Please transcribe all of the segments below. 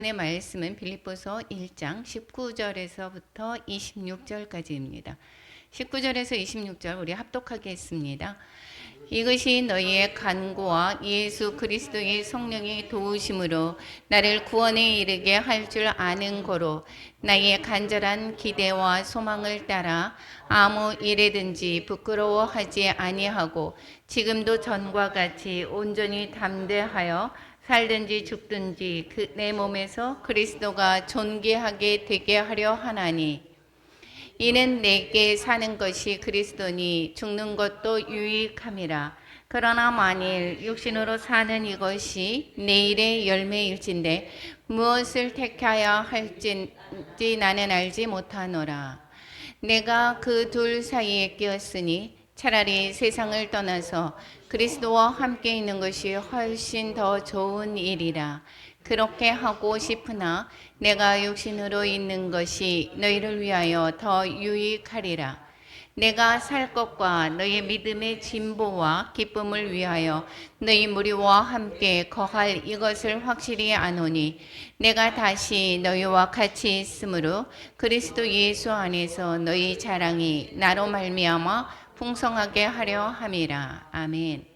의 말씀은 빌립보서 1장 19절에서부터 26절까지입니다. 19절에서 26절 우리 합독하게 했습니다. 이것이 너희의 간구와 예수 그리스도의 성령의 도우심으로 나를 구원에 이르게 할 줄 아는 거로 나의 간절한 기대와 소망을 따라 아무 일에든지 부끄러워하지 아니하고 지금도 전과 같이 온전히 담대하여 살든지 죽든지 내 몸에서 그리스도가 존귀하게 되게 하려 하나니 이는 내게 사는 것이 그리스도니 죽는 것도 유익함이라. 그러나 만일 육신으로 사는 이것이 내일의 열매일진데 무엇을 택하여 할지 나는 알지 못하노라. 내가 그 둘 사이에 끼었으니 차라리 세상을 떠나서 그리스도와 함께 있는 것이 훨씬 더 좋은 일이라. 그렇게 하고 싶으나 내가 육신으로 있는 것이 너희를 위하여 더 유익하리라. 내가 살 것과 너희 믿음의 진보와 기쁨을 위하여 너희 무리와 함께 거할 이것을 확실히 아노니 내가 다시 너희와 같이 있으므로 그리스도 예수 안에서 너희 자랑이 나로 말미암아 풍성하게 하려 함이라. 아멘.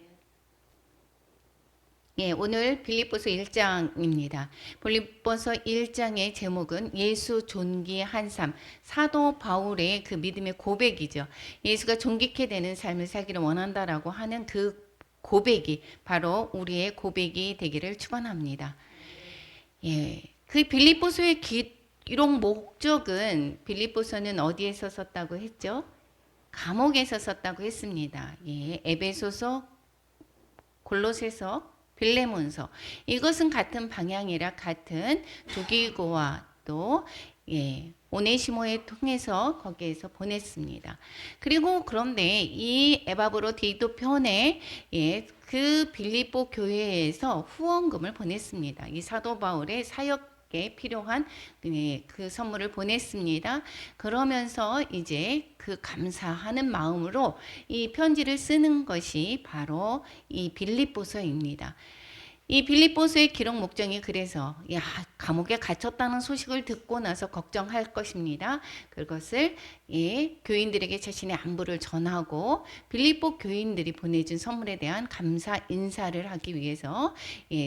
예, 오늘 빌립보서 1장입니다. 빌립보서 1장의 제목은 예수 존귀한 삶, 사도 바울의 그 믿음의 고백이죠. 예수가 존귀케 되는 삶을 살기를 원한다라고 하는 그 고백이 바로 우리의 고백이 되기를 축원합니다. 예, 그 빌립보서의 기록 목적은 빌립보서는 어디에서 썼다고 했죠? 감옥에서 썼다고 했습니다. 예, 에베소서, 골로새서, 빌레몬서 이것은 같은 방향이라 같은 두기고와 또 오네시모에 통해서 거기에서 보냈습니다. 그리고 그런데 이 에바브로디도 편에 그 빌립보 교회에서 후원금을 보냈습니다. 이 사도 바울의 사역에 필요한 그 선물을 보냈습니다. 그러면서 이제 그 감사하는 마음으로 이 편지를 쓰는 것이 바로 이 빌립보서입니다. 이 빌립보서의 기록 목적이 그래서 감옥에 갇혔다는 소식을 듣고 나서 걱정할 것입니다. 그것을 교인들에게 자신의 안부를 전하고 빌립보 교인들이 보내준 선물에 대한 감사 인사를 하기 위해서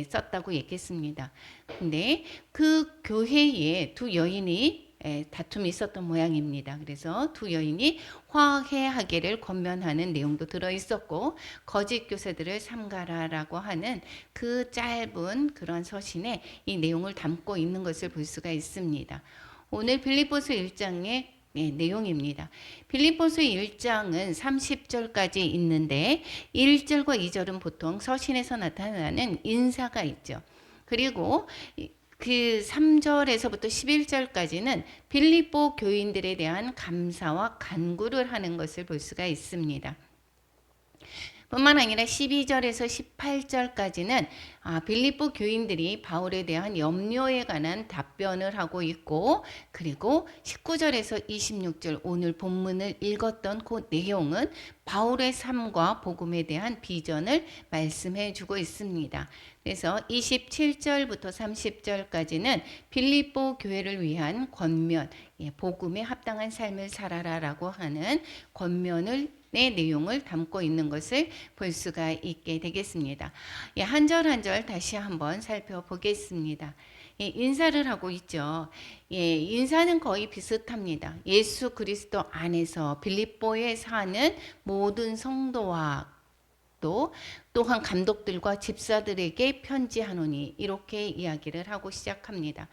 썼다고 얘기했습니다. 근데 그 교회에 두 여인이 다툼이 있었던 모양입니다. 그래서 두 여인이 화해하기를 권면하는 내용도 들어있었고 거짓 교사들을 삼가라라고 하는 그 짧은 그런 서신에 이 내용을 담고 있는 것을 볼 수가 있습니다. 오늘 빌립보서 1장의 내용입니다. 빌립보서 1장은 30절까지 있는데 1절과 2절은 보통 서신에서 나타나는 인사가 있죠. 그리고 그 3절에서부터 11절까지는 빌립보 교인들에 대한 감사와 간구를 하는 것을 볼 수가 있습니다. 뿐만 아니라 12절에서 18절까지는 빌립보 교인들이 바울에 대한 염려에 관한 답변을 하고 있고 그리고 19절에서 26절 오늘 본문을 읽었던 그 내용은 바울의 삶과 복음에 대한 비전을 말씀해 주고 있습니다. 그래서 27절부터 30절까지는 빌립보 교회를 위한 권면, 복음에 합당한 삶을 살아라라고 하는 권면을 내용을 담고 있는 것을 볼 수가 있게 되겠습니다. 한 절 한 절 다시 한번 살펴보겠습니다. 인사를 하고 있죠. 인사는 거의 비슷합니다. 예수 그리스도 안에서 빌립보에 사는 모든 성도와 또한 감독들과 집사들에게 편지하노니 이렇게 이야기를 하고 시작합니다.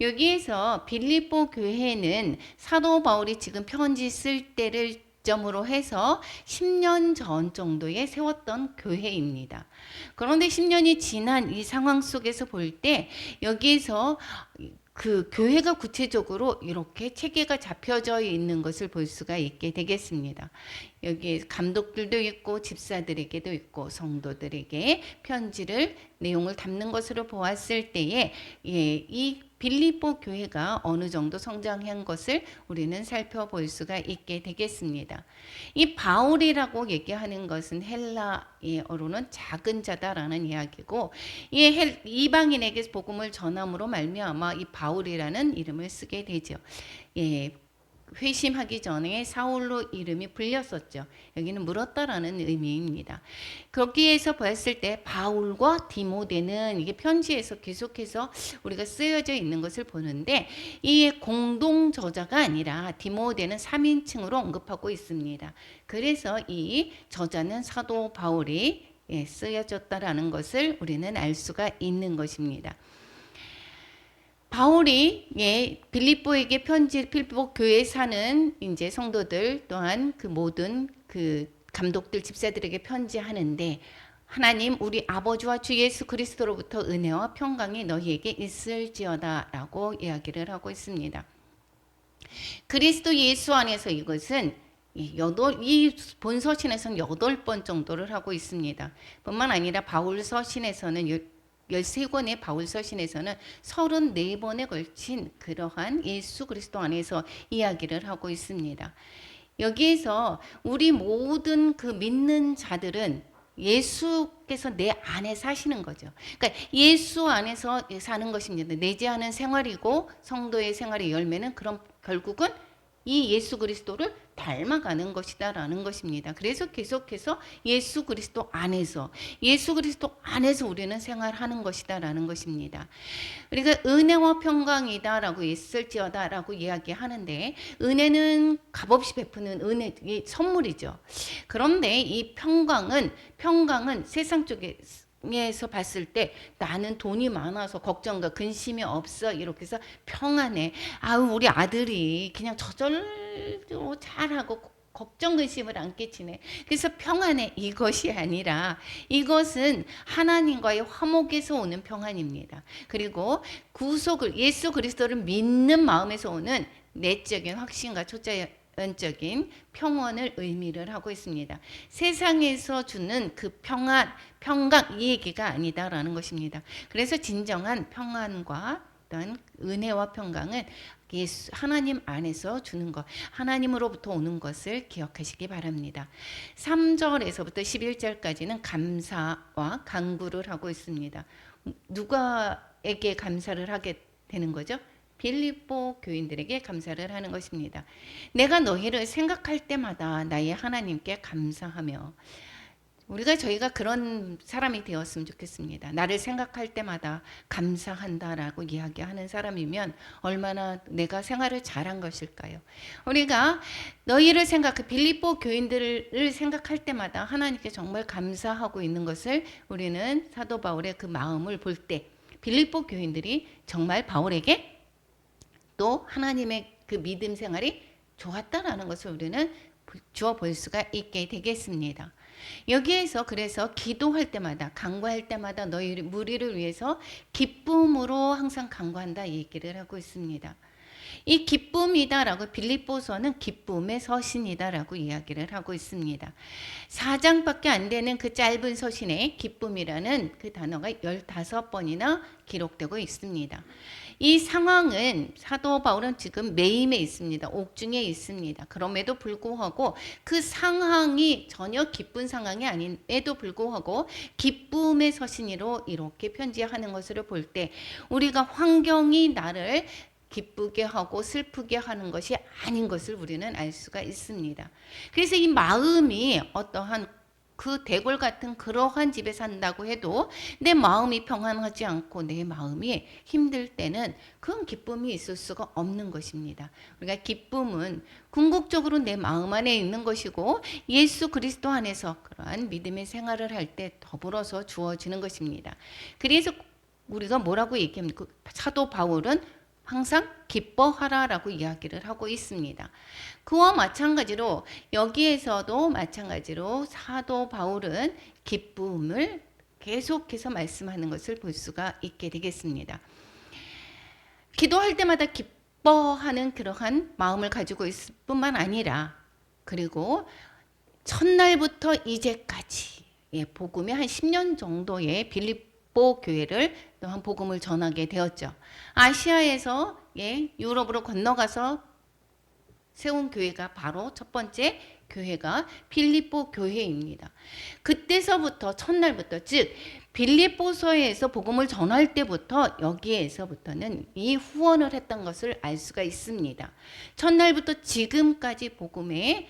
여기에서 빌립보 교회는 사도 바울이 지금 편지 쓸 때를 점으로 해서 10년 전 정도에 세웠던 교회입니다. 그런데 10년이 지난 이 상황 속에서 볼 때 여기에서 그 교회가 구체적으로 이렇게 체계가 잡혀져 있는 것을 볼 수가 있게 되겠습니다. 여기 감독들도 있고 집사들에게도 있고 성도들에게 편지를 내용을 담는 것으로 보았을 때에 이 빌립보 교회가 어느 정도 성장한 것을 우리는 살펴볼 수가 있게 되겠습니다. 이 바울이라고 얘기하는 것은 헬라어로는 작은 자다라는 이야기고 이방인에게 복음을 전함으로 말미암아 이 바울이라는 이름을 쓰게 되죠. 회심하기 전에 사울로 이름이 불렸었죠. 여기는 물었다라는 의미입니다. 거기에서 보았을 때 바울과 디모데는 이게 편지에서 계속해서 우리가 쓰여져 있는 것을 보는데 이 공동 저자가 아니라 디모데는 3인칭으로 언급하고 있습니다. 그래서 이 저자는 사도 바울이 쓰여졌다라는 것을 우리는 알 수가 있는 것입니다. 바울이 빌립보에게 빌립보 교회에 사는 이제 성도들 또한 그 모든 그 감독들 집사들에게 편지하는데 하나님 우리 아버지와 주 예수 그리스도로부터 은혜와 평강이 너희에게 있을지어다라고 이야기를 하고 있습니다. 그리스도 예수 안에서 이것은 이 본서신에서는 8번 정도를 하고 있습니다. 뿐만 아니라 바울 서신에서는 13권의 바울 서신에서는 34번에 걸친 그러한 예수 그리스도 안에서 이야기를 하고 있습니다. 여기에서 우리 모든 그 믿는 자들은 예수께서 내 안에 사시는 거죠. 그러니까 예수 안에서 사는 것입니다. 내재하는 생활이고 성도의 생활의 열매는 그럼 결국은 이 예수 그리스도를 닮아가는 것이다라는 것입니다. 그래서 계속해서 예수 그리스도 안에서 우리는 생활하는 것이다라는 것입니다. 우리가 은혜와 평강이다라고 있을지어다라고 이야기하는데 은혜는 값없이 베푸는 은혜 선물이죠. 그런데 이 평강은 세상 쪽에서 봤을 때 나는 돈이 많아서 걱정과 근심이 없어 이렇게 해서 평안해. 우리 아들이 그냥 저절로 잘하고 걱정 근심을 안 끼치네. 그래서 평안해. 이것이 아니라 이것은 하나님과의 화목에서 오는 평안입니다. 그리고 구속을 예수 그리스도를 믿는 마음에서 오는 내적인 확신과 초자연적인 평안을 의미를 하고 있습니다. 세상에서 주는 그 평강 이 얘기가 아니다라는 것입니다. 그래서 진정한 평안과 어떤 은혜와 평강은 하나님 안에서 주는 것, 하나님으로부터 오는 것을 기억하시기 바랍니다. 3절에서부터 11절까지는 감사와 간구를 하고 있습니다. 누가에게 감사를 하게 되는 거죠? 빌립보 교인들에게 감사를 하는 것입니다. 내가 너희를 생각할 때마다 나의 하나님께 감사하며 저희가 그런 사람이 되었으면 좋겠습니다. 나를 생각할 때마다 감사한다라고 이야기하는 사람이면 얼마나 내가 생활을 잘한 것일까요? 우리가 너희를 빌립보 교인들을 생각할 때마다 하나님께 정말 감사하고 있는 것을 우리는 사도 바울의 그 마음을 볼 때 빌립보 교인들이 정말 바울에게 또 하나님의 그 믿음 생활이 좋았다라는 것을 우리는 주어 볼 수가 있게 되겠습니다. 여기에서 그래서 기도할 때마다 간구할 때마다 너희 무리를 위해서 기쁨으로 항상 간구한다 얘기를 하고 있습니다. 이 기쁨이다라고 빌립보서는 기쁨의 서신이다라고 이야기를 하고 있습니다. 4장밖에 안 되는 그 짧은 서신에 기쁨이라는 그 단어가 15번이나 기록되고 있습니다. 이 상황은 사도 바울은 지금 매임에 있습니다. 옥중에 있습니다. 그럼에도 불구하고 그 상황이 전혀 기쁜 상황이 아님에도 불구하고 기쁨의 서신으로 이렇게 편지하는 것을 볼 때 우리가 환경이 나를 기쁘게 하고 슬프게 하는 것이 아닌 것을 우리는 알 수가 있습니다. 그래서 이 마음이 어떠한 그 대궐 같은 그러한 집에 산다고 해도 내 마음이 평안하지 않고 내 마음이 힘들 때는 그건 기쁨이 있을 수가 없는 것입니다. 우리가 기쁨은 궁극적으로 내 마음 안에 있는 것이고 예수 그리스도 안에서 그러한 믿음의 생활을 할 때 더불어서 주어지는 것입니다. 그래서 우리가 뭐라고 얘기합니까? 사도 바울은 항상 기뻐하라라고 이야기를 하고 있습니다. 그와 마찬가지로 여기에서도 마찬가지로 사도 바울은 기쁨을 계속해서 말씀하는 것을 볼 수가 있게 되겠습니다. 기도할 때마다 기뻐하는 그러한 마음을 가지고 있을 뿐만 아니라 그리고 첫날부터 이제까지 복음의 한 10년 정도의 빌립보 교회를 또한 복음을 전하게 되었죠. 아시아에서 유럽으로 건너가서 세운 교회가 바로 첫 번째 교회가 빌립보 교회입니다. 그때서부터 첫날부터 즉 빌립보서에서 복음을 전할 때부터 여기에서부터는 이 후원을 했던 것을 알 수가 있습니다. 첫날부터 지금까지 복음의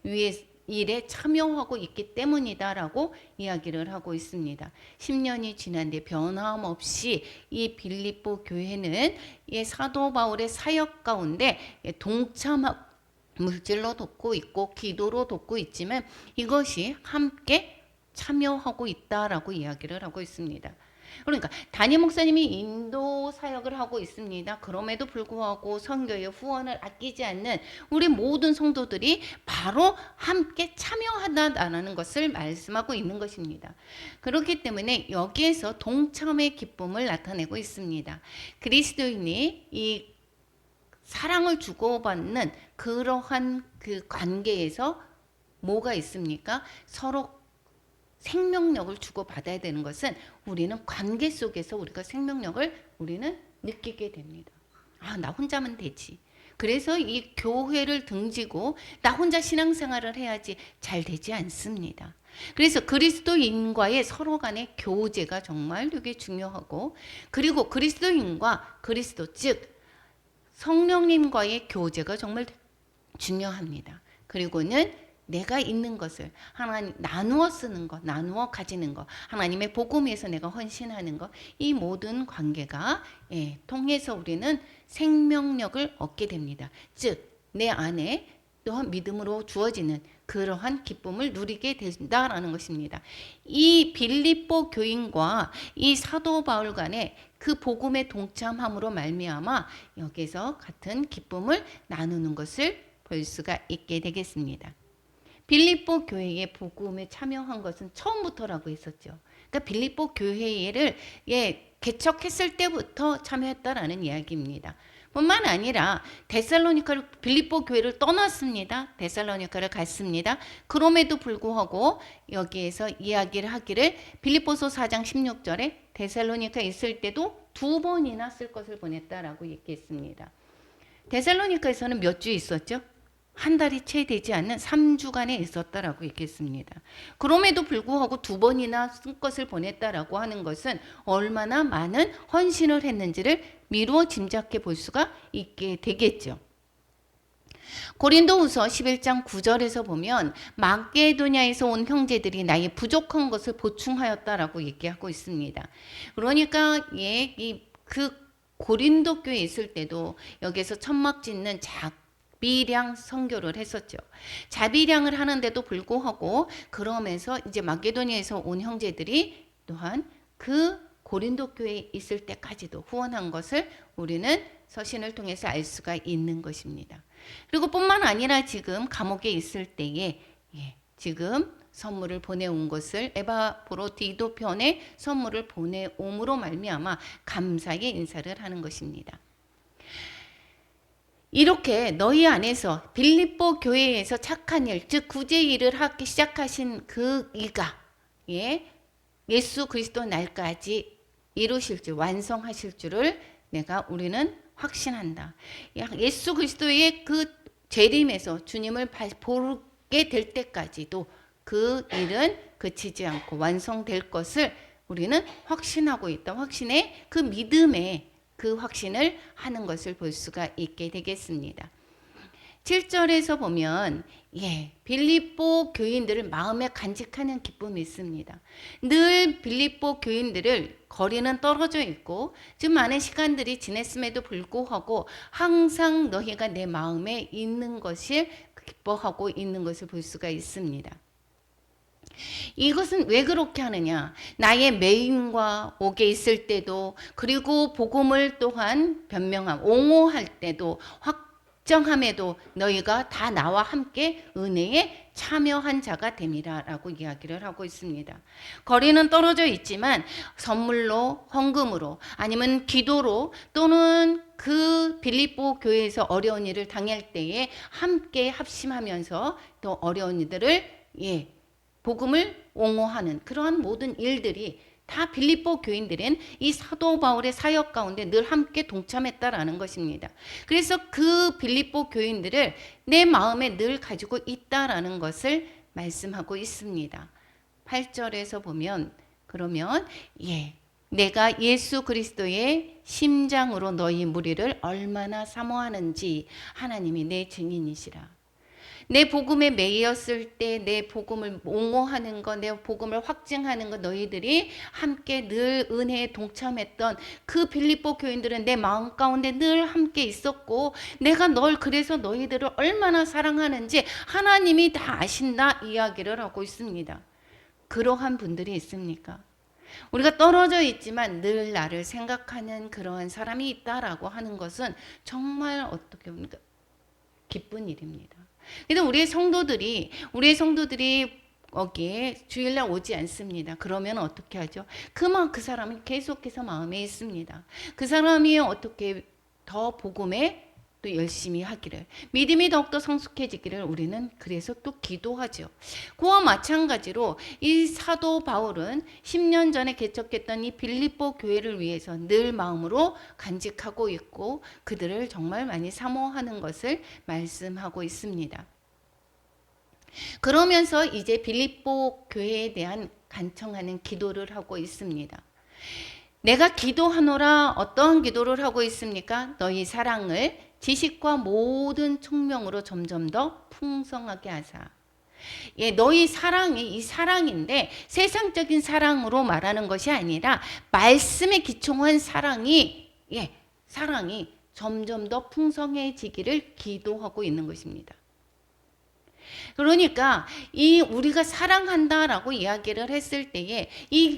위에 일에 참여하고 있기 때문이다라고 이야기를 하고 있습니다. 10년이 지난데 변함없이 이 빌립보 교회는 사도 바울의 사역 가운데 동참하고 물질로 돕고 있고 기도로 돕고 있지만 이것이 함께 참여하고 있다라고 이야기를 하고 있습니다. 그러니까 담임 목사님이 인도 사역을 하고 있습니다. 그럼에도 불구하고 선교의 후원을 아끼지 않는 우리 모든 성도들이 바로 함께 참여한다라는 것을 말씀하고 있는 것입니다. 그렇기 때문에 여기에서 동참의 기쁨을 나타내고 있습니다. 그리스도인이 이 사랑을 주고받는 그러한 그 관계에서 뭐가 있습니까? 서로 생명력을 주고받아야 되는 것은 우리는 관계 속에서 우리가 생명력을 우리는 느끼게 됩니다. 나 혼자면 되지. 그래서 이 교회를 등지고 나 혼자 신앙생활을 해야지 잘 되지 않습니다. 그래서 그리스도인과의 서로 간의 교제가 정말 되게 중요하고 그리고 그리스도인과 그리스도 즉 성령님과의 교제가 정말 중요합니다. 그리고는 내가 있는 것을 하나님 나누어 쓰는 것, 나누어 가지는 것, 하나님의 복음 위해서 내가 헌신하는 것, 이 모든 관계가 통해서 우리는 생명력을 얻게 됩니다. 즉 내 안에 또한 믿음으로 주어지는 그러한 기쁨을 누리게 된다라는 것입니다. 이 빌립보 교인과 이 사도 바울 간의 그 복음에 동참함으로 말미암아 여기서 같은 기쁨을 나누는 것을 볼 수가 있게 되겠습니다. 빌립보 교회의 복음에 참여한 것은 처음부터라고 했었죠. 그러니까 빌립보 교회를 개척했을 때부터 참여했다라는 이야기입니다. 뿐만 아니라 데살로니카를 빌립보 교회를 떠났습니다. 데살로니카를 갔습니다. 그럼에도 불구하고 여기에서 이야기를 하기를 빌립보서 4장 16절에 데살로니카에 있을 때도 2번이나 쓸 것을 보냈다라고 얘기했습니다. 데살로니카에서는 몇 주 있었죠? 한 달이 채 되지 않는 3주간에 있었다라고 얘기했습니다. 그럼에도 불구하고 2번이나 쓴 것을 보냈다라고 하는 것은 얼마나 많은 헌신을 했는지를 미루어 짐작해 볼 수가 있게 되겠죠. 고린도후서 11장 9절에서 보면 마게도냐에서 온 형제들이 나의 부족한 것을 보충하였다라고 얘기하고 있습니다. 그러니까 그 고린도 교회에 있을 때도 여기서 천막 짓는 자비량 선교를 했었죠. 자비량을 하는데도 불구하고 그러면서 이제 마게도니아에서 온 형제들이 또한 그 고린도 교회에 있을 때까지도 후원한 것을 우리는 서신을 통해서 알 수가 있는 것입니다. 그리고 뿐만 아니라 지금 감옥에 있을 때에 지금 선물을 보내온 것을 에바브로디도 편에 선물을 보내옴으로 말미암아 감사의 인사를 하는 것입니다. 이렇게 너희 안에서 빌립보 교회에서 착한 일, 즉 구제 일을 하기 시작하신 그 이가 예수 그리스도 날까지 이루실 줄, 완성하실 줄을 우리는 확신한다. 예수 그리스도의 그 재림에서 주님을 보게 될 때까지도 그 일은 그치지 않고 완성될 것을 우리는 확신하고 있다. 확신의 그 믿음의 그 확신을 하는 것을 볼 수가 있게 되겠습니다. 7절에서 보면 빌립보 교인들을 마음에 간직하는 기쁨이 있습니다. 늘 빌립보 교인들을 거리는 떨어져 있고 좀 많은 시간들이 지냈음에도 불구하고 항상 너희가 내 마음에 있는 것을 기뻐하고 있는 것을 볼 수가 있습니다. 이것은 왜 그렇게 하느냐? 나의 매임과 옥에 있을 때도 그리고 복음을 또한 변명함, 옹호할 때도 확정함에도 너희가 다 나와 함께 은혜에 참여한 자가 됨이라라고 이야기를 하고 있습니다. 거리는 떨어져 있지만 선물로, 헌금으로 아니면 기도로 또는 그 빌립보 교회에서 어려운 일을 당할 때에 함께 합심하면서 또 어려운 이들을 복음을 옹호하는 그러한 모든 일들이 다 빌립보 교인들은 이 사도 바울의 사역 가운데 늘 함께 동참했다라는 것입니다. 그래서 그 빌립보 교인들을 내 마음에 늘 가지고 있다라는 것을 말씀하고 있습니다. 8절에서 보면 그러면 내가 예수 그리스도의 심장으로 너희 무리를 얼마나 사모하는지 하나님이 내 증인이시라. 내 복음에 매였을 때 내 복음을 옹호하는 것, 내 복음을 확증하는 것, 너희들이 함께 늘 은혜에 동참했던 그 빌립보 교인들은 내 마음 가운데 늘 함께 있었고 내가 그래서 너희들을 얼마나 사랑하는지 하나님이 다 아신다 이야기를 하고 있습니다. 그러한 분들이 있습니까? 우리가 떨어져 있지만 늘 나를 생각하는 그러한 사람이 있다라고 하는 것은 정말 어떻게 보면 기쁜 일입니다. 그래서 우리의 성도들이 거기에 주일날 오지 않습니다. 그러면 어떻게 하죠? 그 사람이 계속해서 마음에 있습니다. 그 사람이 어떻게 더 복음에 또 열심히 하기를, 믿음이 더욱더 성숙해지기를 우리는 그래서 또 기도하죠. 그와 마찬가지로 이 사도 바울은 10년 전에 개척했던 이 빌립보 교회를 위해서 늘 마음으로 간직하고 있고 그들을 정말 많이 사모하는 것을 말씀하고 있습니다. 그러면서 이제 빌립보 교회에 대한 간청하는 기도를 하고 있습니다. 내가 기도하노라. 어떠한 기도를 하고 있습니까? 너희 사랑을 지식과 모든 총명으로 점점 더 풍성하게 하사. 너희 사랑이 이 사랑인데 세상적인 사랑으로 말하는 것이 아니라 말씀에 기초한 사랑이 점점 더 풍성해지기를 기도하고 있는 것입니다. 그러니까 우리가 사랑한다라고 이야기를 했을 때에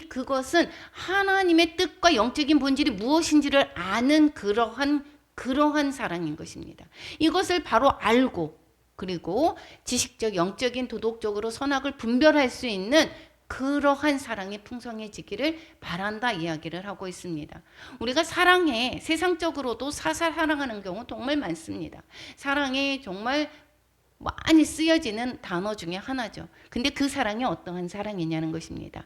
그것은 하나님의 뜻과 영적인 본질이 무엇인지를 아는 그러한 사랑인 것입니다. 이것을 바로 알고 그리고 지식적, 영적인, 도덕적으로 선악을 분별할 수 있는 그러한 사랑이 풍성해지기를 바란다 이야기를 하고 있습니다. 우리가 사랑에 세상적으로도 사랑하는 경우 정말 많습니다. 사랑에 정말 많이 쓰여지는 단어 중에 하나죠. 근데 그 사랑이 어떠한 사랑이냐는 것입니다.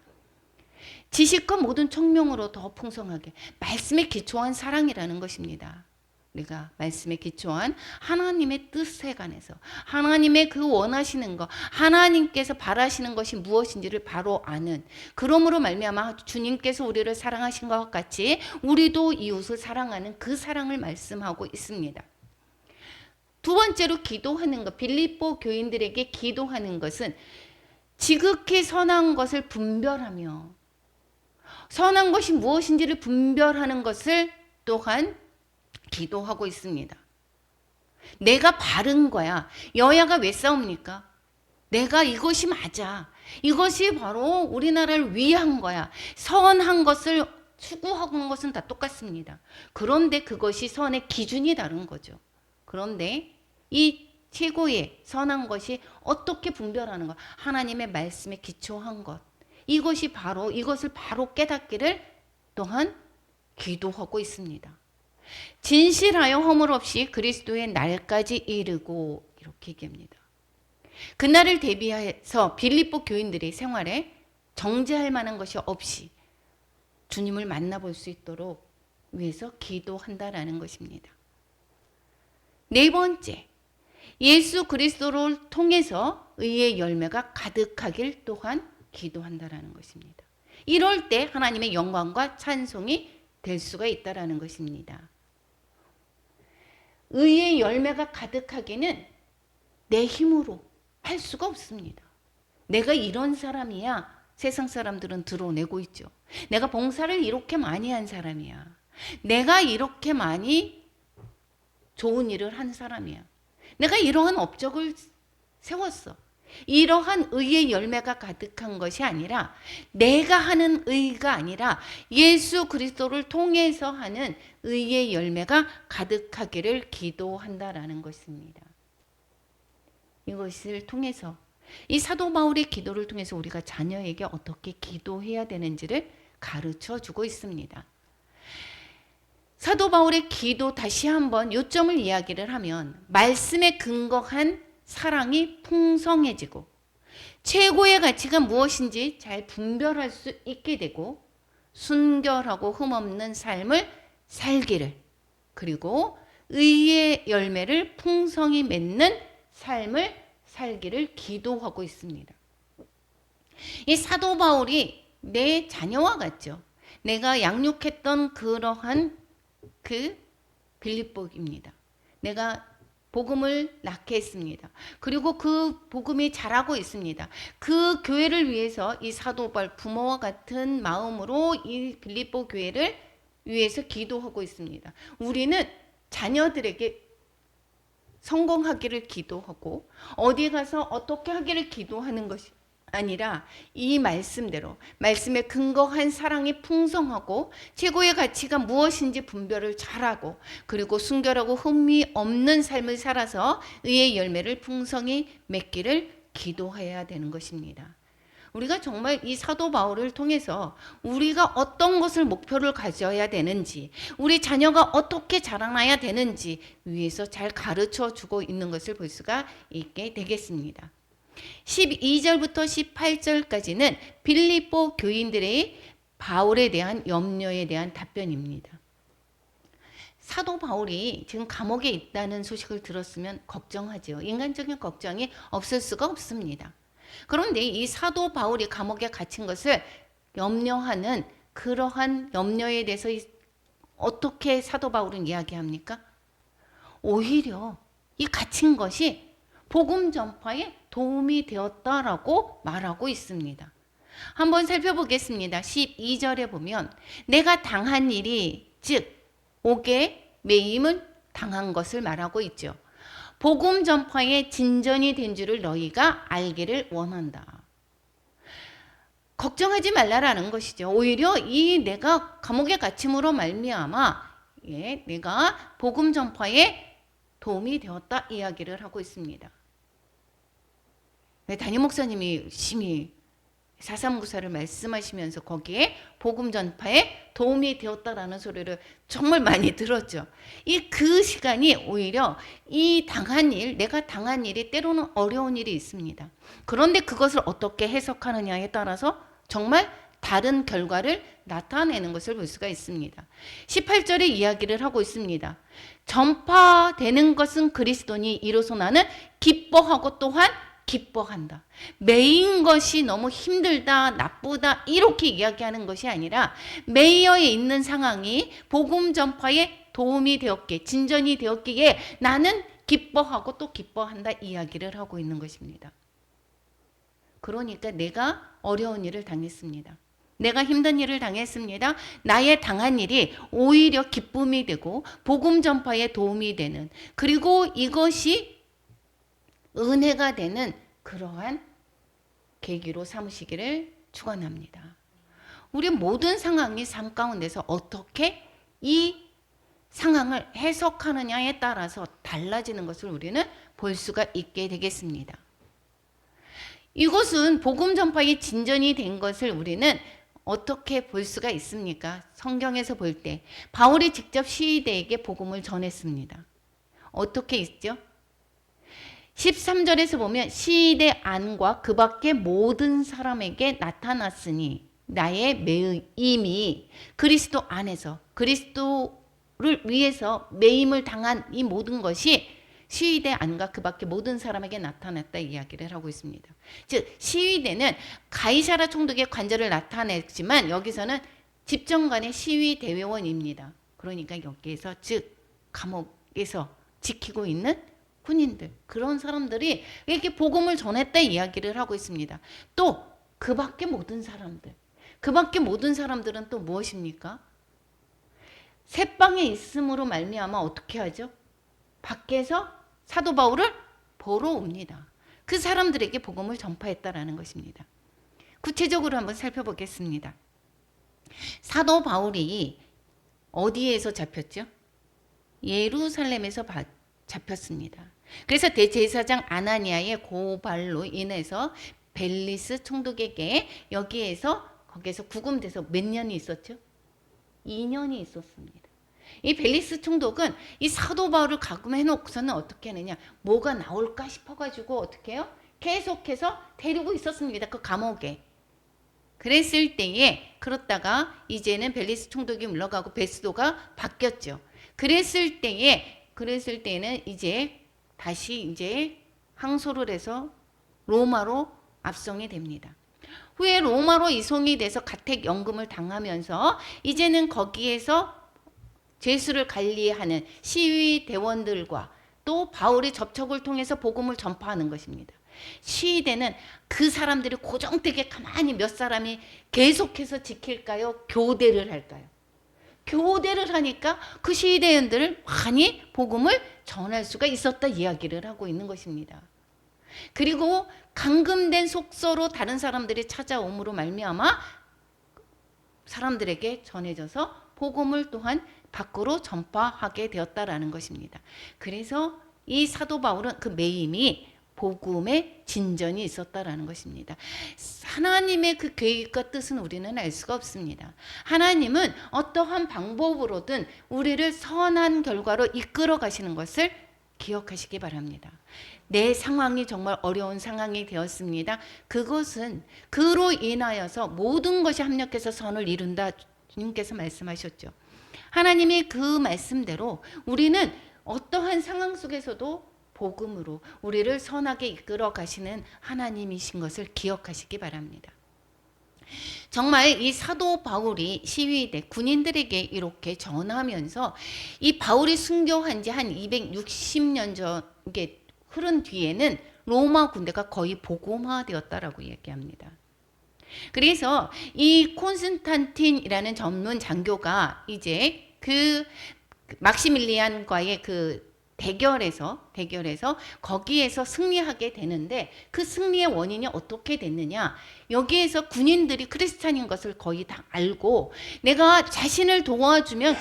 지식과 모든 총명으로 더 풍성하게 말씀에 기초한 사랑이라는 것입니다. 우리가 말씀에 기초한 하나님의 뜻에 관해서 하나님의 그 원하시는 것, 하나님께서 바라시는 것이 무엇인지를 바로 아는, 그러므로 말미암아 주님께서 우리를 사랑하신 것 같이 우리도 이웃을 사랑하는 그 사랑을 말씀하고 있습니다. 두 번째로 기도하는 것, 빌립보 교인들에게 기도하는 것은 지극히 선한 것을 분별하며 선한 것이 무엇인지를 분별하는 것을 또한 기도하고 있습니다. 내가 바른 거야. 여야가 왜 싸웁니까? 내가 이것이 맞아. 이것이 바로 우리나라를 위한 거야. 선한 것을 추구하는 것은 다 똑같습니다. 그런데 그것이 선의 기준이 다른 거죠. 그런데 이 최고의 선한 것이 어떻게 분별하는 것, 하나님의 말씀에 기초한 것, 이것을 바로 깨닫기를 또한 기도하고 있습니다. 진실하여 허물 없이 그리스도의 날까지 이르고, 이렇게 얘기합니다. 그날을 대비해서 빌립보 교인들의 생활에 정죄할 만한 것이 없이 주님을 만나볼 수 있도록 위해서 기도한다라는 것입니다. 네 번째, 예수 그리스도를 통해서 의의 열매가 가득하길 또한 기도한다라는 것입니다. 이럴 때 하나님의 영광과 찬송이 될 수가 있다라는 것입니다. 의의 열매가 가득하기는 내 힘으로 할 수가 없습니다. 내가 이런 사람이야. 세상 사람들은 드러내고 있죠. 내가 봉사를 이렇게 많이 한 사람이야. 내가 이렇게 많이 좋은 일을 한 사람이야. 내가 이러한 업적을 세웠어. 이러한 의의 열매가 가득한 것이 아니라 내가 하는 의가 아니라 예수 그리스도를 통해서 하는 의의 열매가 가득하기를 기도한다라는 것입니다. 이것을 통해서 이 사도 바울의 기도를 통해서 우리가 자녀에게 어떻게 기도해야 되는지를 가르쳐 주고 있습니다. 사도 바울의 기도 다시 한번 요점을 이야기를 하면 말씀에 근거한 사랑이 풍성해지고 최고의 가치가 무엇인지 잘 분별할 수 있게 되고 순결하고 흠없는 삶을 살기를, 그리고 의의 열매를 풍성히 맺는 삶을 살기를 기도하고 있습니다. 이 사도 바울이 내 자녀와 같죠. 내가 양육했던 그러한 그 빌립보입니다. 내가 복음을 낳게 했습니다. 그리고 그 복음이 자라고 있습니다. 그 교회를 위해서 이 사도 바울 부모와 같은 마음으로 이 빌립보 교회를 위해서 기도하고 있습니다. 우리는 자녀들에게 성공하기를 기도하고 어디 가서 어떻게 하기를 기도하는 것이 아니라 이 말씀대로 말씀에 근거한 사랑이 풍성하고 최고의 가치가 무엇인지 분별을 잘하고 그리고 순결하고 흠이 없는 삶을 살아서 의의 열매를 풍성히 맺기를 기도해야 되는 것입니다. 우리가 정말 이 사도 바울을 통해서 우리가 어떤 것을 목표를 가져야 되는지, 우리 자녀가 어떻게 자라나야 되는지 위해서 잘 가르쳐 주고 있는 것을 볼 수가 있게 되겠습니다. 12절부터 18절까지는 빌립보 교인들의 바울에 대한 염려에 대한 답변입니다. 사도 바울이 지금 감옥에 있다는 소식을 들었으면 걱정하죠. 인간적인 걱정이 없을 수가 없습니다. 그런데 이 사도 바울이 감옥에 갇힌 것을 염려하는 그러한 염려에 대해서 어떻게 사도 바울은 이야기합니까? 오히려 이 갇힌 것이 복음 전파에 도움이 되었다라고 말하고 있습니다. 한번 살펴보겠습니다. 12절에 보면 내가 당한 일이 즉 옥에 매임을 당한 것을 말하고 있죠. 복음 전파에 진전이 된 줄을 너희가 알기를 원한다. 걱정하지 말라라는 것이죠. 오히려 이 내가 감옥에 갇힘으로 말미암아 내가 복음 전파에 도움이 되었다 이야기를 하고 있습니다. 담임 목사님이 심히 439사를 말씀하시면서 거기에 복음 전파에 도움이 되었다라는 소리를 정말 많이 들었죠. 그 시간이 오히려 이 당한 일, 내가 당한 일이 때로는 어려운 일이 있습니다. 그런데 그것을 어떻게 해석하느냐에 따라서 정말 다른 결과를 나타내는 것을 볼 수가 있습니다. 18절에 이야기를 하고 있습니다. 전파되는 것은 그리스도니 이로써 나는 기뻐하고 또한 기뻐한다. 매인 것이 너무 힘들다, 나쁘다 이렇게 이야기하는 것이 아니라 매여에 있는 상황이 복음 전파에 도움이 되었기에 진전이 되었기에 나는 기뻐하고 또 기뻐한다 이야기를 하고 있는 것입니다. 그러니까 내가 어려운 일을 당했습니다. 내가 힘든 일을 당했습니다. 나의 당한 일이 오히려 기쁨이 되고 복음 전파에 도움이 되는 그리고 이것이 은혜가 되는 그러한 계기로 삼으시기를 축원합니다. 우리 모든 상황이 삶 가운데서 어떻게 이 상황을 해석하느냐에 따라서 달라지는 것을 우리는 볼 수가 있게 되겠습니다. 이것은 복음 전파의 진전이 된 것을 우리는 어떻게 볼 수가 있습니까? 성경에서 볼 때 바울이 직접 시위대에게 복음을 전했습니다. 어떻게 있죠? 13절에서 보면 시대 안과 그 밖의 모든 사람에게 나타났으니 나의 매임이 그리스도 안에서 그리스도를 위해서 매임을 당한 이 모든 것이 시위대 안과 그 밖의 모든 사람에게 나타났다 이야기를 하고 있습니다. 즉 시위대는 가이사라 총독의 관절을 나타냈지만 여기서는 집정관의 시위대회원입니다. 그러니까 여기에서 즉 감옥에서 지키고 있는 군인들 그런 사람들이 이렇게 복음을 전했다 이야기를 하고 있습니다. 또 그 밖에 모든 사람들 그 밖에 모든 사람들은 또 무엇입니까? 새방에 있음으로 말미암아 어떻게 하죠? 밖에서 사도 바울을 보러 옵니다. 그 사람들에게 복음을 전파했다라는 것입니다. 구체적으로 한번 살펴보겠습니다. 사도 바울이 어디에서 잡혔죠? 예루살렘에서 잡혔습니다. 그래서 대제사장 아나니아의 고발로 인해서 벨리스 총독에게 거기에서 구금돼서 몇 년이 있었죠? 2년이 있었습니다. 이 벨리스 총독은 이 사도 바울을 가금해 놓고서는 어떻게 하느냐? 뭐가 나올까 싶어가지고 어떻게 해요? 계속해서 데리고 있었습니다. 그 감옥에. 그랬을 때에 그렇다가 이제는 벨리스 총독이 물러가고 베스도가 바뀌었죠. 그랬을 때에는 이제 다시 이제 항소를 해서 로마로 압송이 됩니다. 후에 로마로 이송이 돼서 가택연금을 당하면서 이제는 거기에서 죄수를 관리하는 시위대원들과 또 바울의 접촉을 통해서 복음을 전파하는 것입니다. 시위대는 그 사람들이 고정되게 가만히 몇 사람이 계속해서 지킬까요? 교대를 할까요? 교대를 하니까 그 시위대원들을 많이 복음을 전할 수가 있었다 이야기를 하고 있는 것입니다. 그리고 감금된 속소로 다른 사람들이 찾아옴으로 말미암아 사람들에게 전해져서 복음을 또한 밖으로 전파하게 되었다라는 것입니다. 그래서 이 사도 바울은 그 매임이 복음의 진전이 있었다라는 것입니다. 하나님의 그 계획과 뜻은 우리는 알 수가 없습니다. 하나님은 어떠한 방법으로든 우리를 선한 결과로 이끌어 가시는 것을 기억하시기 바랍니다. 내 상황이 정말 어려운 상황이 되었습니다. 그것은 그로 인하여서 모든 것이 합력해서 선을 이룬다. 주님께서 말씀하셨죠. 하나님이 그 말씀대로 우리는 어떠한 상황 속에서도 복음으로 우리를 선하게 이끌어 가시는 하나님이신 것을 기억하시기 바랍니다. 정말 이 사도 바울이 시위대 군인들에게 이렇게 전하면서 이 바울이 순교한 지 한 260년 전 이게 흐른 뒤에는 로마 군대가 거의 복음화되었다라고 얘기합니다. 그래서 이 콘스탄틴이라는 전문 장교가 이제 그 막시밀리안과의 그 대결에서 거기에서 승리하게 되는데 그 승리의 원인이 어떻게 됐느냐? 여기에서 군인들이 크리스찬인 것을 거의 다 알고 내가 자신을 도와주면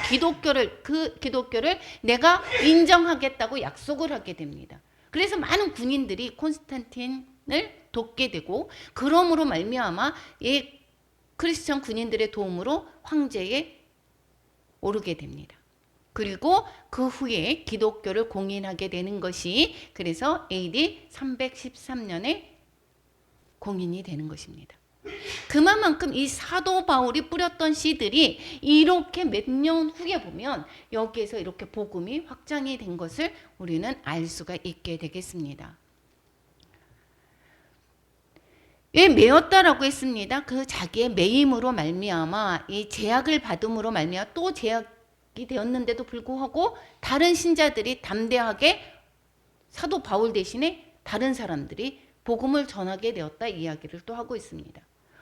그 기독교를 내가 인정하겠다고 약속을 하게 됩니다. 그래서 많은 군인들이 콘스탄틴을 돕게 되고 그러므로 말미암아 이 크리스천 군인들의 도움으로 황제에 오르게 됩니다. 그리고 그 후에 기독교를 공인하게 되는 것이 그래서 AD 313년에 공인이 되는 것입니다. 그만큼 이 사도 바울이 뿌렸던 씨들이 이렇게 몇 년 후에 보면 여기에서 이렇게 복음이 확장이 된 것을 우리는 알 수가 있게 되겠습니다. 왜 매었다라고 했습니다. 그 자기의 매임으로 말미암아 이 제약을 받음으로 말미암아 또 제약이 되었는데도 불구하고 다른 신자들이 담대하게 사도 바울 대신에 다른 사람들이 복음을 전하게 되었다 이야기를 또 하고 있습니다.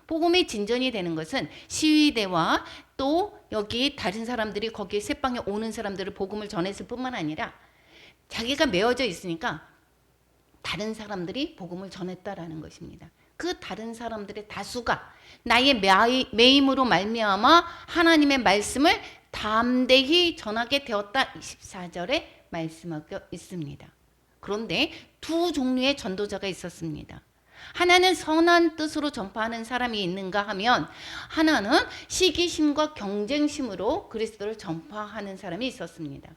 복음의 진전이 되는 것은 시위대와 또 여기 다른 사람들이 거기에 새방에 오는 사람들을 복음을 전했을 뿐만 아니라 자기가 메어져 있으니까 다른 사람들이 복음을 전했다라는 것입니다. 그 다른 사람들의 다수가 나의 매임으로 말미암아 하나님의 말씀을 담대히 전하게 되었다 24절에 말씀하고 있습니다. 그런데 두 종류의 전도자가 있었습니다. 하나는 선한 뜻으로 전파하는 사람이 있는가 하면 하나는 시기심과 경쟁심으로 그리스도를 전파하는 사람이 있었습니다.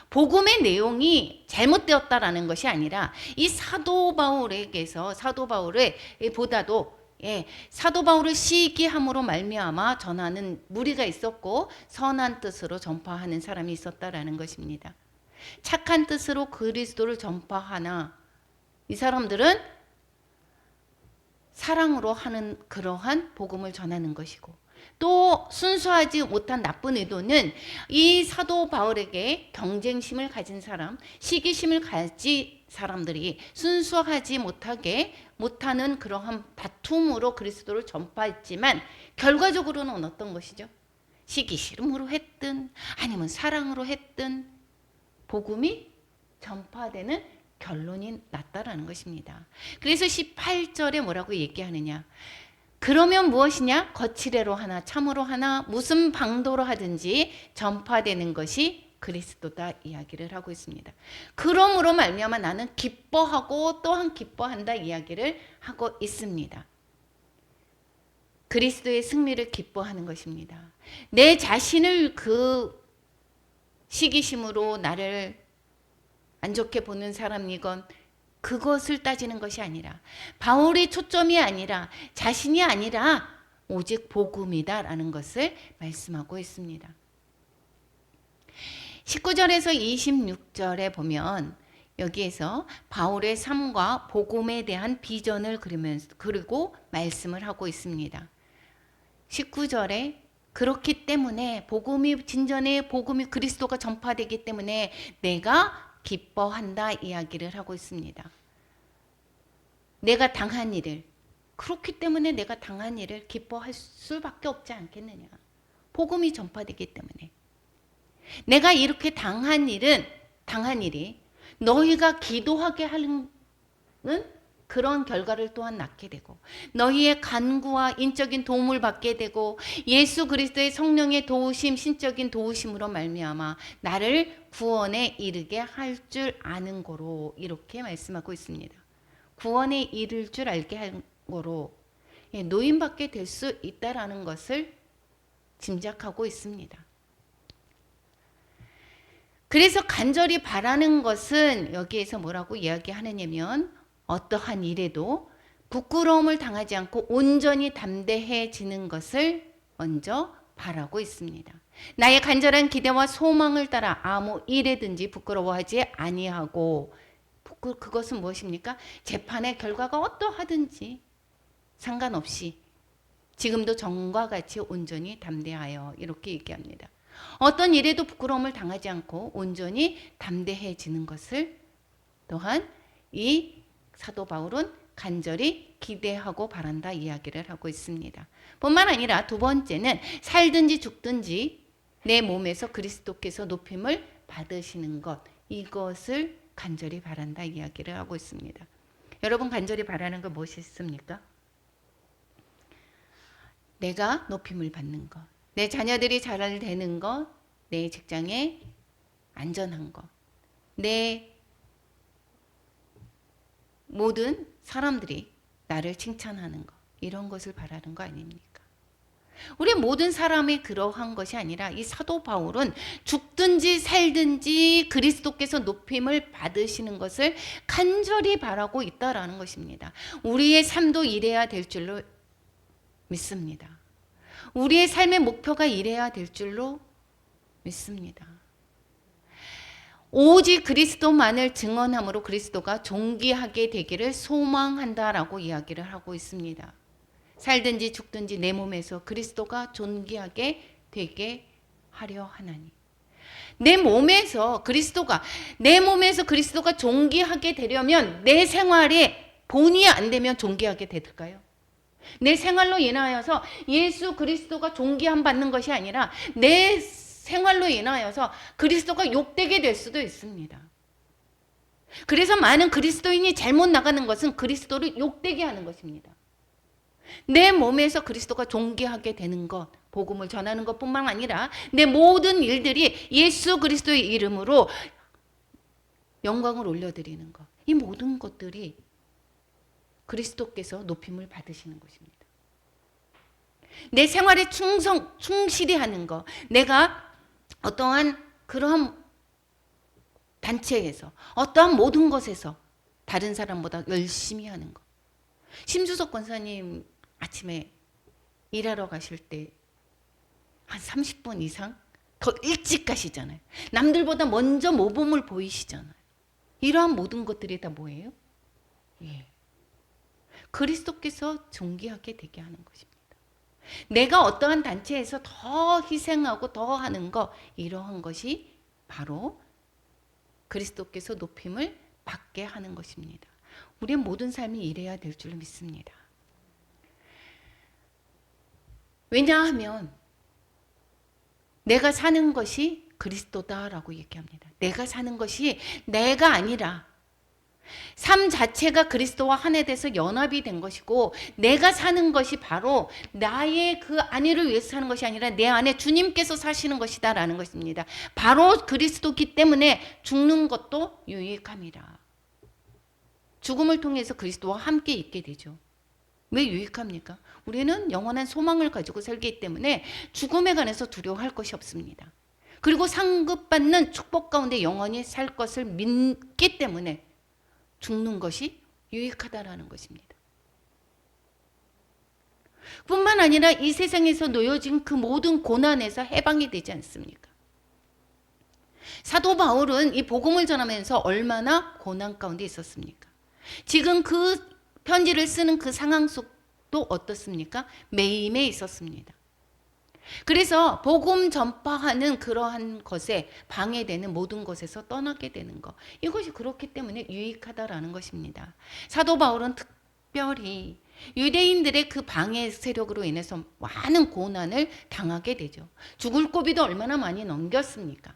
복음의 내용이 잘못되었다라는 것이 아니라 이 사도 바울을 시기함으로 말미암아 전하는 무리가 있었고 선한 뜻으로 전파하는 사람이 있었다라는 것입니다. 착한 뜻으로 그리스도를 전파하나 이 사람들은 사랑으로 하는 그러한 복음을 전하는 것이고 또 순수하지 못한 나쁜 의도는 이 사도 바울에게 경쟁심을 가진 사람, 시기심을 가진 사람들이 순수하지 못하는 그러한 다툼으로 그리스도를 전파했지만 결과적으로는 어떤 것이죠? 시기심으로 했든 아니면 사랑으로 했든 복음이 전파되는 결론이 났다라는 것입니다. 그래서 18절에 뭐라고 얘기하느냐? 그러면 무엇이냐? 거칠애로 하나 참으로 하나 무슨 방도로 하든지 전파되는 것이 그리스도다 이야기를 하고 있습니다. 그러므로 말미암아 나는 기뻐하고 또한 기뻐한다 이야기를 하고 있습니다. 그리스도의 승리를 기뻐하는 것입니다. 내 자신을 그 시기심으로 나를 안 좋게 보는 사람이건 그것을 따지는 것이 아니라, 바울의 초점이 아니라, 자신이 아니라 오직 복음이다라는 것을 말씀하고 있습니다. 19절에서 26절에 보면 여기에서 바울의 삶과 복음에 대한 비전을 그리고 말씀을 하고 있습니다. 19절에 그렇기 때문에 복음이 그리스도가 전파되기 때문에 내가 기뻐한다 이야기를 하고 있습니다. 내가 당한 일을, 그렇기 때문에 내가 당한 일을 기뻐할 수밖에 없지 않겠느냐. 복음이 전파되기 때문에. 내가 이렇게 당한 일이 너희가 기도하게 하는 그런 결과를 또한 낳게 되고, 너희의 간구와 인적인 도움을 받게 되고, 예수 그리스도의 성령의 도우심, 신적인 도우심으로 말미암아 나를 구원에 이르게 할 줄 아는 거로, 이렇게 말씀하고 있습니다. 구원에 이를 줄 알게 한 거로 노인받게 될 수 있다라는 것을 짐작하고 있습니다. 그래서 간절히 바라는 것은 여기에서 뭐라고 이야기하느냐면, 어떠한 일에도 부끄러움을 당하지 않고 온전히 담대해지는 것을 먼저 바라고 있습니다. 나의 간절한 기대와 소망을 따라 아무 일에든지 부끄러워하지 아니하고, 그것은 무엇입니까? 재판의 결과가 어떠하든지 상관없이 지금도 전과 같이 온전히 담대하여, 이렇게 얘기합니다. 어떤 일에도 부끄러움을 당하지 않고 온전히 담대해지는 것을 또한 이 사도 바울은 간절히 기대하고 바란다 이야기를 하고 있습니다. 뿐만 아니라 두 번째는 살든지 죽든지 내 몸에서 그리스도께서 높임을 받으시는 것, 이것을 간절히 바란다 이야기를 하고 있습니다. 여러분, 간절히 바라는 것 무엇이 있습니까? 내가 높임을 받는 것, 내 자녀들이 잘 되는 것, 내 직장에 안전한 것, 내 모든 사람들이 나를 칭찬하는 것, 이런 것을 바라는 거 아닙니까? 우리 모든 사람이 그러한 것이 아니라 이 사도 바울은 죽든지 살든지 그리스도께서 높임을 받으시는 것을 간절히 바라고 있다라는 것입니다. 우리의 삶도 이래야 될 줄로 믿습니다. 우리의 삶의 목표가 이래야 될 줄로 믿습니다. 오직 그리스도만을 증언함으로 그리스도가 존귀하게 되기를 소망한다라고 이야기를 하고 있습니다. 살든지 죽든지 내 몸에서 그리스도가 존귀하게 되게 하려 하나니. 내 몸에서 그리스도가 존귀하게 되려면 내 생활에 본이 안 되면 존귀하게 될까요? 내 생활로 인하여서 예수 그리스도가 존귀함 받는 것이 아니라 내 생활로 인하여서 그리스도가 욕되게 될 수도 있습니다. 그래서 많은 그리스도인이 잘못 나가는 것은 그리스도를 욕되게 하는 것입니다. 내 몸에서 그리스도가 존귀하게 되는 것, 복음을 전하는 것뿐만 아니라 내 모든 일들이 예수 그리스도의 이름으로 영광을 올려드리는 것, 이 모든 것들이 그리스도께서 높임을 받으시는 것입니다. 내 생활에 충실히 하는 것, 내가 어떠한 그러한 단체에서, 어떠한 모든 것에서 다른 사람보다 열심히 하는 것. 심주석 권사님 아침에 일하러 가실 때 한 30분 이상 더 일찍 가시잖아요. 남들보다 먼저 모범을 보이시잖아요. 이러한 모든 것들이 다 뭐예요? 예. 그리스도께서 존귀하게 되게 하는 것입니다. 내가 어떠한 단체에서 더 희생하고 더 하는 것, 이러한 것이 바로 그리스도께서 높임을 받게 하는 것입니다. 우리의 모든 삶이 이래야 될 줄 믿습니다. 왜냐하면 내가 사는 것이 그리스도다라고 얘기합니다. 내가 사는 것이 내가 아니라 삶 자체가 그리스도와 하나 돼서 연합이 된 것이고, 내가 사는 것이 바로 나의 그 안위를 위해서 사는 것이 아니라 내 안에 주님께서 사시는 것이다라는 것입니다. 바로 그리스도기 때문에 죽는 것도 유익합니다. 죽음을 통해서 그리스도와 함께 있게 되죠. 왜 유익합니까? 우리는 영원한 소망을 가지고 살기 때문에 죽음에 관해서 두려워할 것이 없습니다. 그리고 상급받는 축복 가운데 영원히 살 것을 믿기 때문에 죽는 것이 유익하다라는 것입니다. 뿐만 아니라 이 세상에서 놓여진 그 모든 고난에서 해방이 되지 않습니까? 사도 바울은 이 복음을 전하면서 얼마나 고난 가운데 있었습니까? 지금 그 편지를 쓰는 그 상황 속도 어떻습니까? 매임에 있었습니다. 그래서 복음 전파하는 그러한 것에 방해되는 모든 것에서 떠나게 되는 것, 이것이 그렇기 때문에 유익하다라는 것입니다. 사도 바울은 특별히 유대인들의 그 방해 세력으로 인해서 많은 고난을 당하게 되죠. 죽을 고비도 얼마나 많이 넘겼습니까?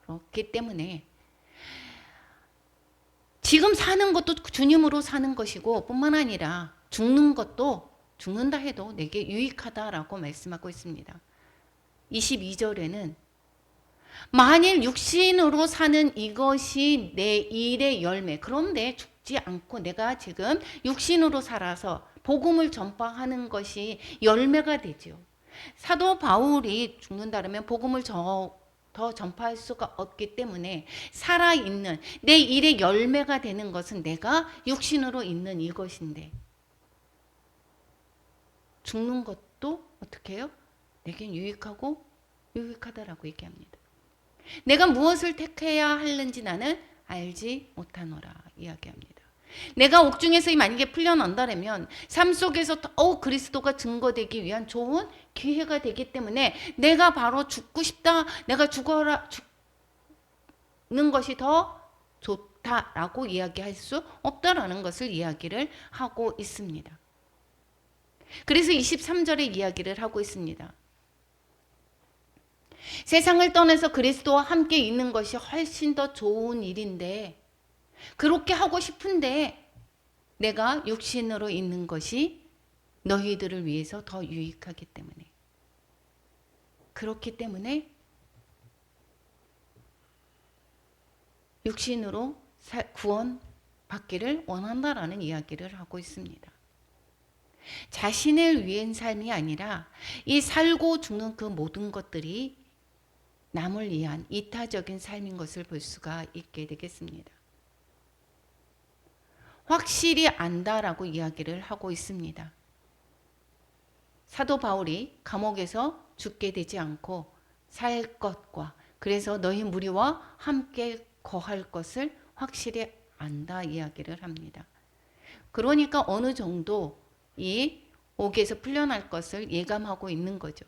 그렇기 때문에 지금 사는 것도 주님으로 사는 것이고 뿐만 아니라 죽는 것도 죽는다 해도 내게 유익하다라고 말씀하고 있습니다. 22절에는 만일 육신으로 사는 이것이 내 일의 열매, 그런데 죽지 않고 내가 지금 육신으로 살아서 복음을 전파하는 것이 열매가 되죠. 사도 바울이 죽는다면 복음을 더 전파할 수가 없기 때문에 살아있는 내 일의 열매가 되는 것은 내가 육신으로 있는 이것인데, 죽는 것도 어떻게 해요? 내겐 유익하고 유익하다라고 얘기합니다. 내가 무엇을 택해야 하는지 나는 알지 못하노라 이야기합니다. 내가 옥중에서 만약에 풀려난다면 삶 속에서 더욱 그리스도가 증거되기 위한 좋은 기회가 되기 때문에 내가 바로 죽고 싶다, 내가 죽는 것이 더 좋다라고 이야기할 수 없다라는 것을 이야기를 하고 있습니다. 그래서 23절에 이야기를 하고 있습니다. 세상을 떠나서 그리스도와 함께 있는 것이 훨씬 더 좋은 일인데, 그렇게 하고 싶은데 내가 육신으로 있는 것이 너희들을 위해서 더 유익하기 때문에, 그렇기 때문에 육신으로 구원 받기를 원한다라는 이야기를 하고 있습니다. 자신을 위한 삶이 아니라 이 살고 죽는 그 모든 것들이 남을 위한 이타적인 삶인 것을 볼 수가 있게 되겠습니다. 확실히 안다라고 이야기를 하고 있습니다. 사도 바울이 감옥에서 죽게 되지 않고 살 것과, 그래서 너희 무리와 함께 거할 것을 확실히 안다 이야기를 합니다. 그러니까 어느 정도 이 옥에서 풀려날 것을 예감하고 있는 거죠.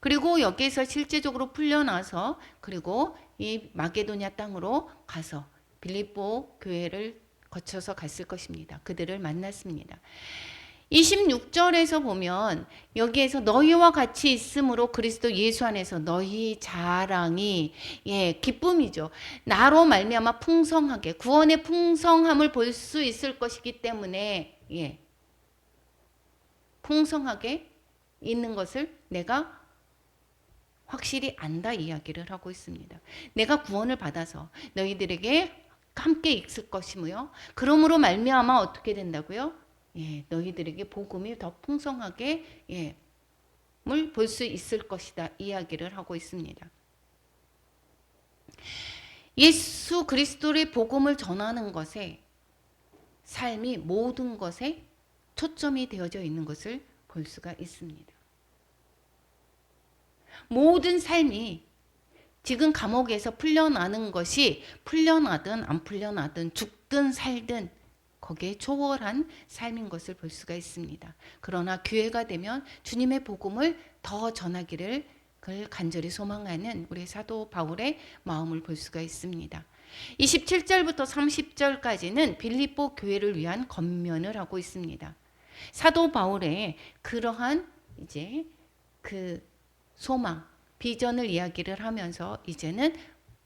그리고 여기에서 실제적으로 풀려나서 그리고 이 마게도냐 땅으로 가서 빌립보 교회를 거쳐서 갔을 것입니다. 그들을 만났습니다. 26절에서 보면 여기에서 너희와 같이 있음으로 그리스도 예수 안에서 너희 자랑이 기쁨이죠. 나로 말미암아 풍성하게 구원의 풍성함을 볼 수 있을 것이기 때문에 풍성하게 있는 것을 내가 확실히 안다 이야기를 하고 있습니다. 내가 구원을 받아서 너희들에게 함께 있을 것이며, 그러므로 말미암아 어떻게 된다고요? 너희들에게 복음이 더 풍성하게 물 볼 수 있을 것이다 이야기를 하고 있습니다. 예수 그리스도의 복음을 전하는 것에 삶이 모든 것에 초점이 되어져 있는 것을 볼 수가 있습니다. 모든 삶이 지금 감옥에서 풀려나는 것이 풀려나든 안 풀려나든 죽든 살든 거기에 초월한 삶인 것을 볼 수가 있습니다. 그러나 기회가 되면 주님의 복음을 더 전하기를 간절히 소망하는 우리 사도 바울의 마음을 볼 수가 있습니다. 27절부터 30절까지는 빌립보 교회를 위한 권면을 하고 있습니다. 사도 바울의 그러한 이제 그 소망, 비전을 이야기를 하면서 이제는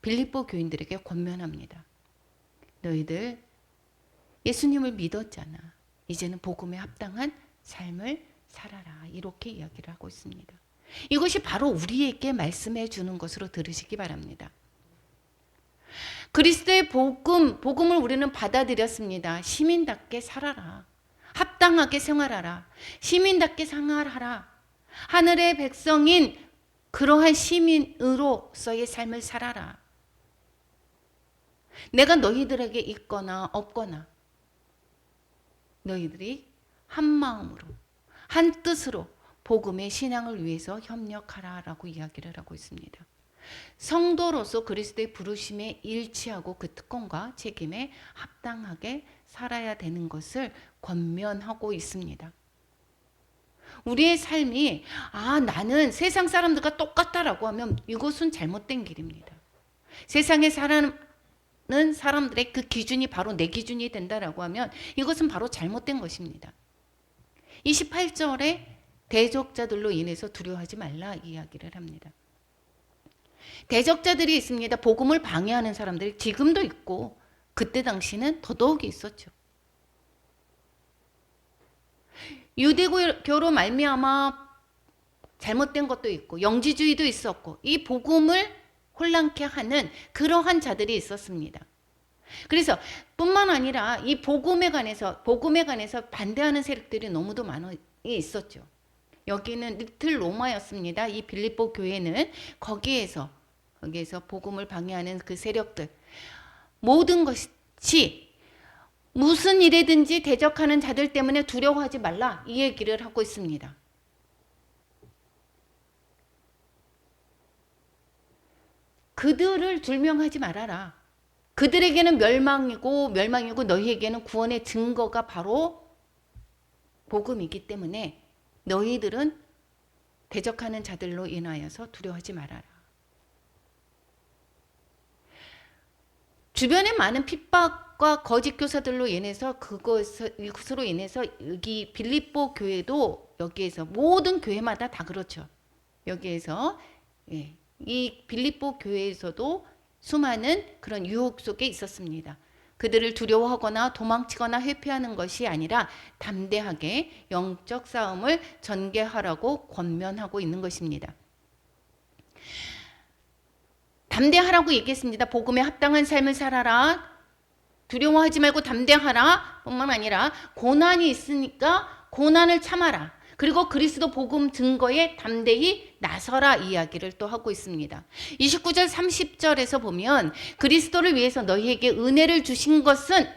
빌립보 교인들에게 권면합니다. 너희들 예수님을 믿었잖아. 이제는 복음에 합당한 삶을 살아라. 이렇게 이야기를 하고 있습니다. 이것이 바로 우리에게 말씀해 주는 것으로 들으시기 바랍니다. 그리스도의 복음을 우리는 받아들였습니다. 시민답게 살아라. 합당하게 생활하라. 시민답게 생활하라. 하늘의 백성인 그러한 시민으로서의 삶을 살아라. 내가 너희들에게 있거나 없거나 너희들이 한 마음으로 한 뜻으로 복음의 신앙을 위해서 협력하라라고 이야기를 하고 있습니다. 성도로서 그리스도의 부르심에 일치하고 그 특권과 책임에 합당하게 살아야 되는 것을 권면하고 있습니다. 우리의 삶이 나는 세상 사람들과 똑같다라고 하면 이것은 잘못된 길입니다. 세상에 사는 사람들의 그 기준이 바로 내 기준이 된다라고 하면 이것은 바로 잘못된 것입니다. 28절에 대적자들로 인해서 두려워하지 말라 이야기를 합니다. 대적자들이 있습니다. 복음을 방해하는 사람들이 지금도 있고 그때 당시는 더더욱이 있었죠. 유대교로 말미암아 잘못된 것도 있고 영지주의도 있었고 이 복음을 혼란케 하는 그러한 자들이 있었습니다. 그래서 뿐만 아니라 이 복음에 관해서 반대하는 세력들이 너무도 많이 있었죠. 여기는 리틀 로마였습니다. 이 빌립보 교회는 거기에서 복음을 방해하는 그 세력들, 모든 것이 무슨 일이든지 대적하는 자들 때문에 두려워하지 말라 이 얘기를 하고 있습니다. 그들을 둘명하지 말아라. 그들에게는 멸망이고 너희에게는 구원의 증거가 바로 복음이기 때문에 너희들은 대적하는 자들로 인하여서 두려워하지 말아라. 주변에 많은 핍박과 거짓 교사들로 인해서 그것으로 인해서 여기 빌립보 교회도 여기에서 모든 교회마다 다 그렇죠. 여기에서 이 빌립보 교회에서도 수많은 그런 유혹 속에 있었습니다. 그들을 두려워하거나 도망치거나 회피하는 것이 아니라 담대하게 영적 싸움을 전개하라고 권면하고 있는 것입니다. 담대하라고 얘기했습니다. 복음에 합당한 삶을 살아라. 두려워하지 말고 담대하라. 뿐만 아니라 고난이 있으니까 고난을 참아라. 그리고 그리스도 복음 증거에 담대히 나서라 이야기를 또 하고 있습니다. 29절 30절에서 보면 그리스도를 위해서 너희에게 은혜를 주신 것은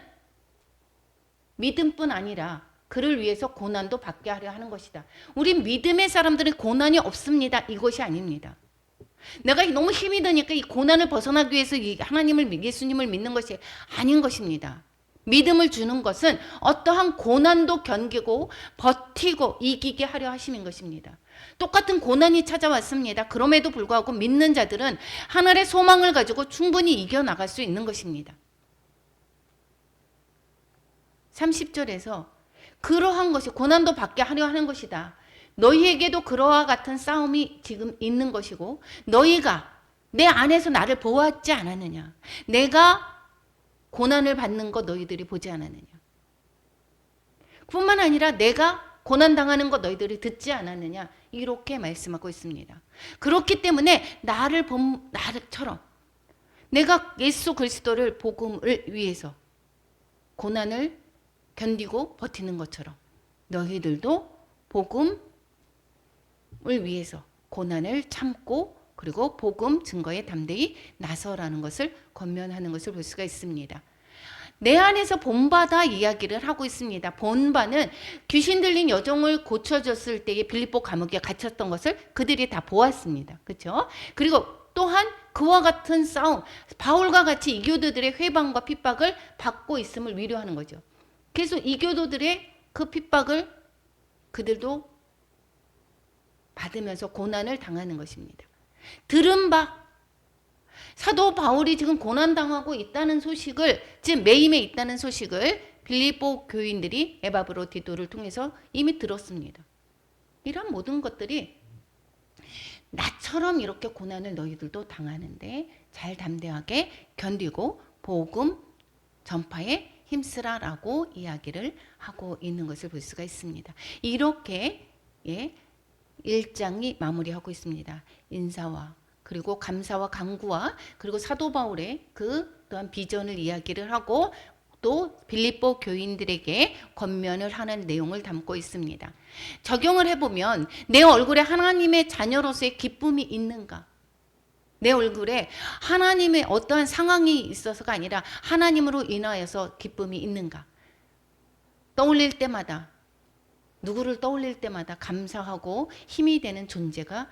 믿음뿐 아니라 그를 위해서 고난도 받게 하려 하는 것이다. 우리 믿음의 사람들은 고난이 없습니다. 이것이 아닙니다. 내가 너무 힘이 드니까 이 고난을 벗어나기 위해서 예수님을 믿는 것이 아닌 것입니다. 믿음을 주는 것은 어떠한 고난도 견디고 버티고 이기게 하려 하심인 것입니다. 똑같은 고난이 찾아왔습니다. 그럼에도 불구하고 믿는 자들은 하늘의 소망을 가지고 충분히 이겨나갈 수 있는 것입니다. 30절에서 그러한 것이 고난도 받게 하려 하는 것이다. 너희에게도 그러와 같은 싸움이 지금 있는 것이고 너희가 내 안에서 나를 보았지 않았느냐. 내가 고난을 받는 것 너희들이 보지 않았느냐. 뿐만 아니라 내가 고난당하는 것 너희들이 듣지 않았느냐. 이렇게 말씀하고 있습니다. 그렇기 때문에 나를처럼 내가 예수 그리스도를 복음을 위해서 고난을 견디고 버티는 것처럼 너희들도 복음을 위해서 고난을 참고 그리고 복음 증거에 담대히 나서라는 것을 권면하는 것을 볼 수가 있습니다. 내 안에서 본바다 이야기를 하고 있습니다. 본바는 귀신 들린 여종을 고쳐줬을 때에 빌립보 감옥에 갇혔던 것을 그들이 다 보았습니다. 그렇죠? 그리고 또한 그와 같은 싸움, 바울과 같이 이교도들의 회방과 핍박을 받고 있음을 위로하는 거죠. 그래서 이교도들의 그 핍박을 그들도 받으면서 고난을 당하는 것입니다. 들은 바 사도 바울이 지금 고난당하고 있다는 소식을, 지금 매임에 있다는 소식을 빌립보 교인들이 에바브로디도를 통해서 이미 들었습니다. 이런 모든 것들이 나처럼 이렇게 고난을 너희들도 당하는데 잘 담대하게 견디고 복음 전파에 힘쓰라라고 이야기를 하고 있는 것을 볼 수가 있습니다. 이렇게 1장이 마무리하고 있습니다. 인사와 그리고 감사와 간구와 그리고 사도 바울의 그 또한 비전을 이야기를 하고 또 빌립보 교인들에게 권면을 하는 내용을 담고 있습니다. 적용을 해보면 내 얼굴에 하나님의 자녀로서의 기쁨이 있는가? 내 얼굴에 하나님의 어떠한 상황이 있어서가 아니라 하나님으로 인하여서 기쁨이 있는가. 떠올릴 때마다, 누구를 떠올릴 때마다 감사하고 힘이 되는 존재가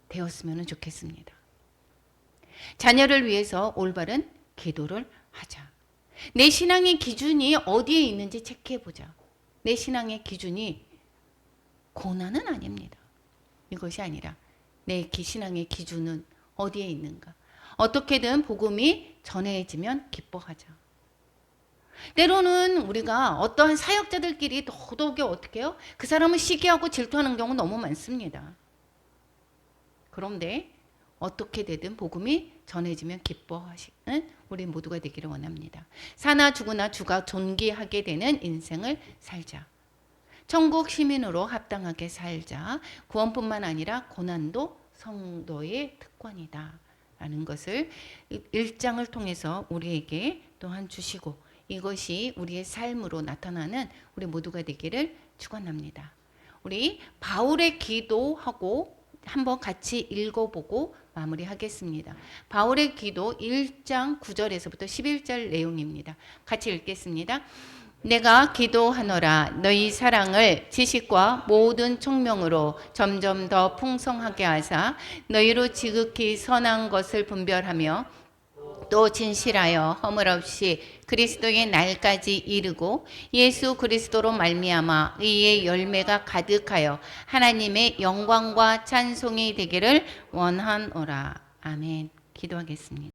되었으면 좋겠습니다. 자녀를 위해서 올바른 기도를 하자. 내 신앙의 기준이 어디에 있는지 체크해보자. 내 신앙의 기준이 고난은 아닙니다. 이것이 아니라 내 신앙의 기준은 어디에 있는가. 어떻게든 복음이 전해지면 기뻐하자. 때로는 우리가 어떠한 사역자들끼리 더더욱이 어떻게 해요? 그 사람을 시기하고 질투하는 경우 너무 많습니다. 그런데 어떻게 되든 복음이 전해지면 기뻐하시는 우리 모두가 되기를 원합니다. 사나 죽으나 주가 존귀하게 되는 인생을 살자. 천국 시민으로 합당하게 살자. 구원뿐만 아니라 고난도 성도의 특권이다 라는 것을 1장을 통해서 우리에게 또한 주시고, 이것이 우리의 삶으로 나타나는 우리 모두가 되기를 축원합니다. 우리 바울의 기도하고 한번 같이 읽어보고 마무리하겠습니다. 바울의 기도 1장 9절에서부터 11절 내용입니다. 같이 읽겠습니다. 내가 기도하노라. 너희 사랑을 지식과 모든 총명으로 점점 더 풍성하게 하사 너희로 지극히 선한 것을 분별하며 또 진실하여 허물 없이 그리스도의 날까지 이르고 예수 그리스도로 말미암아 의의 열매가 가득하여 하나님의 영광과 찬송이 되기를 원하노라. 아멘. 기도하겠습니다.